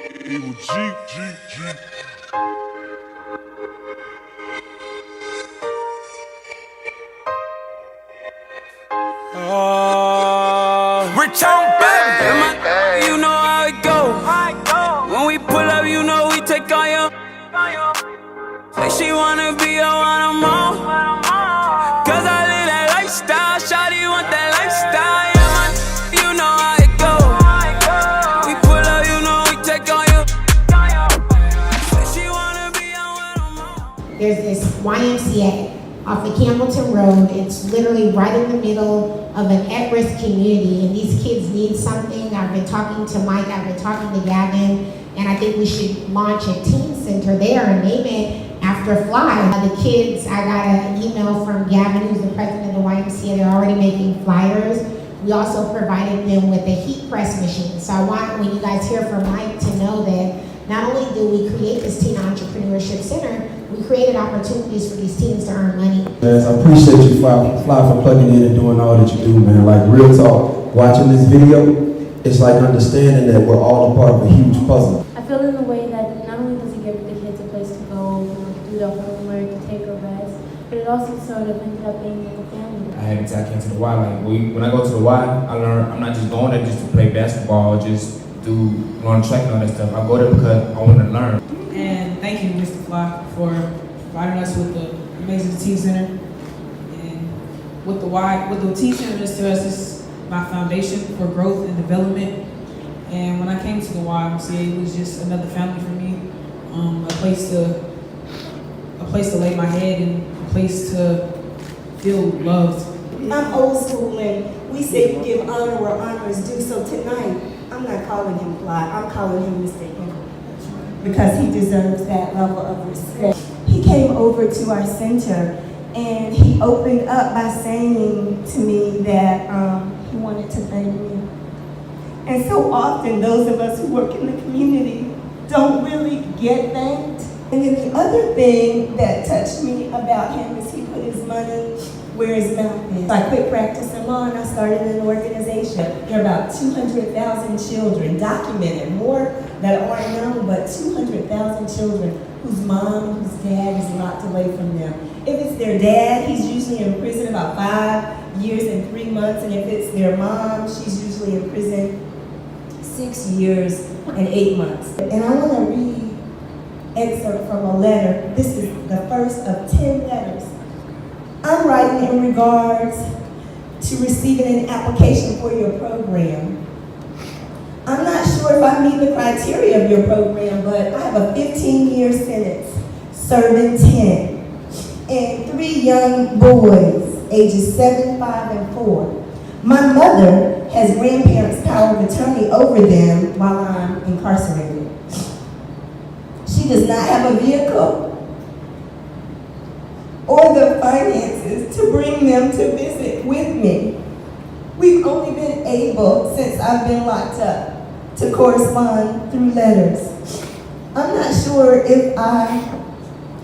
Evil G. Rich on baby, you know how it go. When we pull up, you know we take on you. Say she wanna be a one of more. Cause I live that lifestyle, shawty want that lifestyle. Yeah, man, you know how it go. We pull up, you know we take on you. Say she wanna be a one of more. There's this YMCA off of Campbellton Road. It's literally right in the middle of an at-risk community, and these kids need something. I've been talking to Mike, I've been talking to Gavin, and I think we should launch a teen center there and name it after Fly. The kids, I got an email from Gavin, who's the president of the YMCA, they're already making flyers. We also provided them with a heat press machine. So I want, when you guys hear from Mike, to know that not only did we create this Teen Entrepreneurship Center, we created opportunities for these teens to earn money. Yes, I appreciate you, Fly, for plugging in and doing all that you do, man. Like, real talk, watching this video, it's like understanding that we're all a part of a huge puzzle. I feel in a way that not only does it give the kids a place to go, do their homework, to take a rest, but it also sort of ended up being like a family. I had until I came to the Y. Like, when I go to the Y, I learn I'm not just going there just to play basketball, just do run track and all that stuff. I go there because I want to learn. And thank you, Mr. Fly, for providing us with the amazing Teen Center. And with the Teen Center is to us is my foundation for growth and development. And when I came to the YMCA, it was just another family for me, a place to lay my head and a place to feel loved. I'm old school, and we say we give honor where honor is due. So tonight, I'm not calling him Fly, I'm calling him Mr. Henry, because he deserves that level of respect. He came over to our center and he opened up by saying to me that he wanted to thank me. And so often those of us who work in the community don't really get thanked. And then the other thing that touched me about him is he put his money where his mouth is. I quit practicing law and I started an organization. There are about 200,000 children documented, more that aren't known, but 200,000 children whose mom, whose dad is locked away from them. If it's their dad, he's usually in prison about 5 years and 3 months, and if it's their mom, she's usually in prison 6 years and 8 months. And I want to read excerpt from a letter. This is the first of 10 letters. I'm writing in regards to receiving an application for your program. I'm not sure if I meet the criteria of your program, but I have a 15-year sentence, serving 10, and 3 young boys, ages 7, 5, and 4. My mother has grandparents' power of attorney over them while I'm incarcerated. She does not have a vehicle or the finances to bring them to visit with me. We've only been able, since I've been locked up, to correspond through letters. I'm not sure if I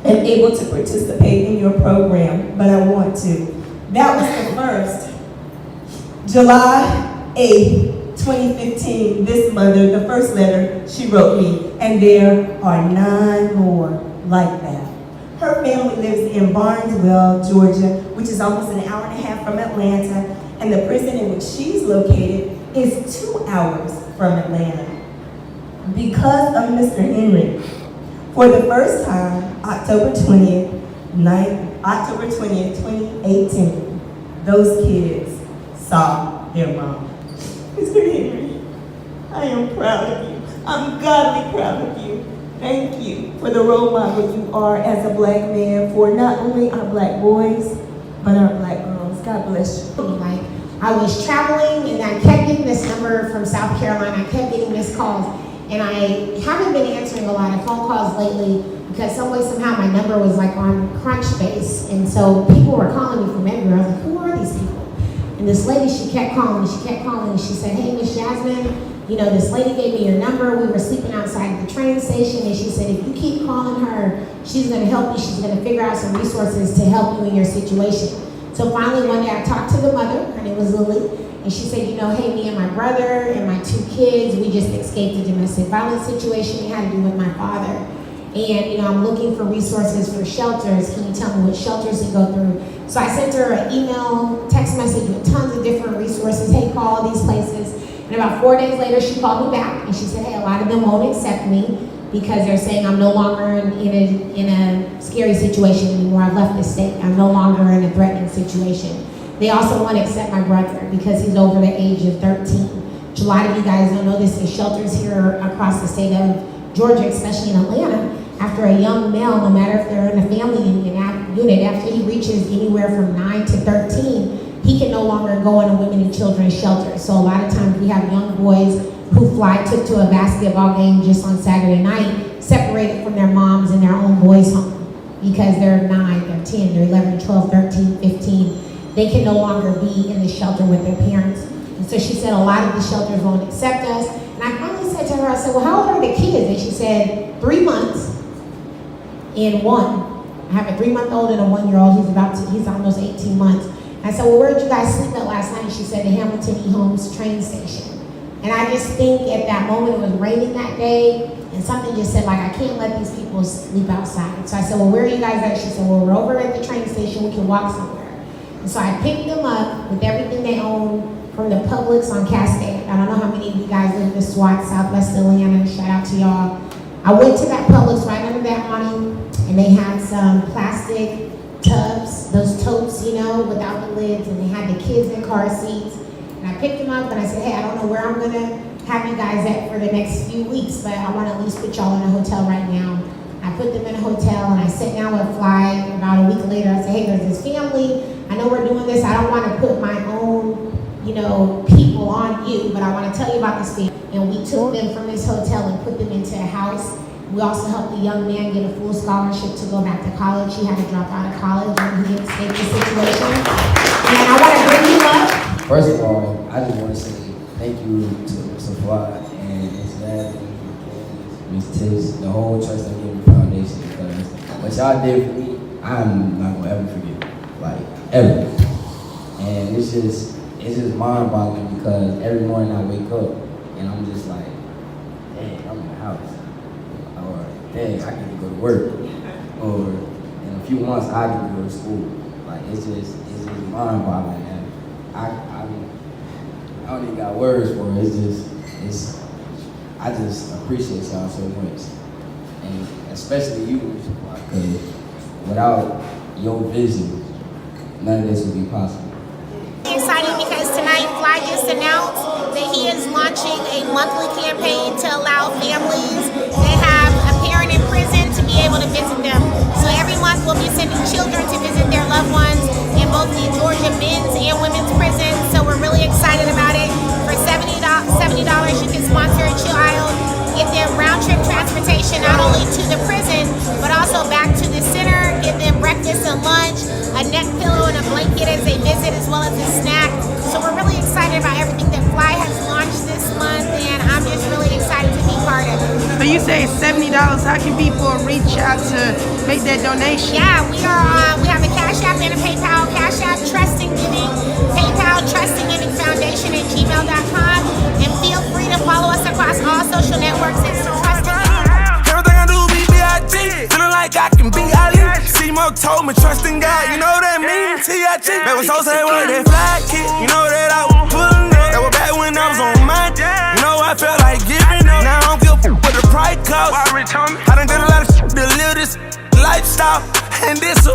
am able to participate in your program, but I want to. That was the first. July 8th, 2015, this mother, the first letter she wrote me, and there are 9 more like that. Her family lives in Barnesville, Georgia, which is almost an hour and a half from Atlanta, and the prison in which she's located is 2 hours from Atlanta. Because of Mr. Henry, for the first time, October 20th, 2018, those kids saw their mom. Mr. Henry, I am proud of you. I'm godly proud of you. Thank you for the role model you are as a black man for not only our black boys, but our black girls. God bless you. Like, I was traveling and I kept getting this number from South Carolina. I kept getting missed calls, and I haven't been answering a lot of phone calls lately because some way, somehow my number was like on Crunchbase, and so people were calling me from everywhere. I was like, who are these people? And this lady, she kept calling me, and she said, hey, Miss Jasmine, you know, this lady gave me your number. We were sleeping outside the train station, and she said, if you keep calling her, she's gonna help you. She's gonna figure out some resources to help you in your situation. So finally, one day I talked to the mother, her name was Lily, And she said, you know, hey, me and my brother and my 2 kids, we just escaped a domestic violence situation. It had to do with my father. And, you know, I'm looking for resources for shelters. Can you tell me what shelters to go through? So I sent her an email, text message with tons of different resources. Hey, call all these places. And about 4 days later, she called me back and she said, hey, a lot of them won't accept me because they're saying I'm no longer in a scary situation anymore. I've left the state. I'm no longer in a threatening situation. They also want to accept my brother because he's over the age of 13. A lot of you guys don't know this. There's shelters here across the state of Georgia, especially in Atlanta, after a young male, no matter if they're in a family unit, after he reaches anywhere from 9 to 13, he can no longer go in a women and children's shelter. So a lot of times we have young boys who took to a basketball game just on Saturday night, separated from their moms in their own boys' home because they're 9, they're 10, they're 11, 12, 13, 15. They can no longer be in the shelter with their parents. And so she said a lot of the shelters won't accept us. And I finally said to her, I said, well, how old are the kids? And she said, 3 months and 1. I have a 3-month-old and a 1-year-old. He's almost 18 months. And I said, well, where did you guys sleep at last night? She said, the Hamilton E. Holmes train station. And I just think at that moment, it was raining that day, and something just said, like, I can't let these people sleep outside. So I said, well, where are you guys at? She said, well, we're over at the train station. We can walk somewhere. And so I picked them up with everything they own from the Publix on Cascade. I don't know how many of you guys live in the SWAT, Southwest Atlanta. Shout out to y'all. I went to that Publix right under that awning, and they had some plastic tubs, those totes, you know, without the lids, and they had the kids in car seats. And I picked them up and I said, hey, I don't know where I'm gonna have you guys at for the next few weeks, but I wanna at least put y'all in a hotel right now. I put them in a hotel and I sat down with Fly. About a week later, I said, hey, there's this family. I know we're doing this. I don't want to put my own, you know, people on you, but I want to tell you about this family. And we took them from this hotel and put them into a house. We also helped the young man get a full scholarship to go back to college. He had to drop out of college when he escaped the situation. And I want to bring you up. First of all, I just want to say thank you to Mr. Fly and Ms. Dad, Ms. Tish, the whole Trust and Giving Foundation, because what y'all did for me, I'm not gonna ever forget, like ever. And it's just mind-boggling because every morning I wake up and I'm just like, dang, I'm in the house, or dang, I get to go to work, or in a few months I get to go to school. Like it's just mind-boggling. And I don't even got words for it. I just appreciate y'all so much, and especially you, because without your vision, none of this would be possible. Exciting because tonight Fly just announced that he is launching a monthly campaign to allow families that have a parent in prison to be able to visit them. So every month we'll be sending children to visit their loved ones in both the Georgia men's and women's prisons. So we're really excited about it. For $70, you can sponsor a child, get them round-trip transportation not only to the prison, but also back to the center, give them breakfast and lunch, a neck pillow and a blanket as they visit, as well as a snack. So we're really excited about everything that Fly has launched this month, and I'm just really excited to be part of it. So you say $70, how can people reach out to make that donation? Yeah, we have a Cash App and a PayPal. Cash App, Trust and Giving, PayPal, Trust and Giving Foundation at gmail.com, and feel free to follow us across all social networks at Trust and Giving. Everything I do be B.I.G. Feeling like I can be Ali. SAMORE told me trust in God, you know what that means. T.I.G. That was so say what that fly kid, you know that I was pulling up. That was back when I was on mine. You know I felt like giving up. Now I don't give a f what the price cost. I done did a lot of shit to live this lifestyle, and this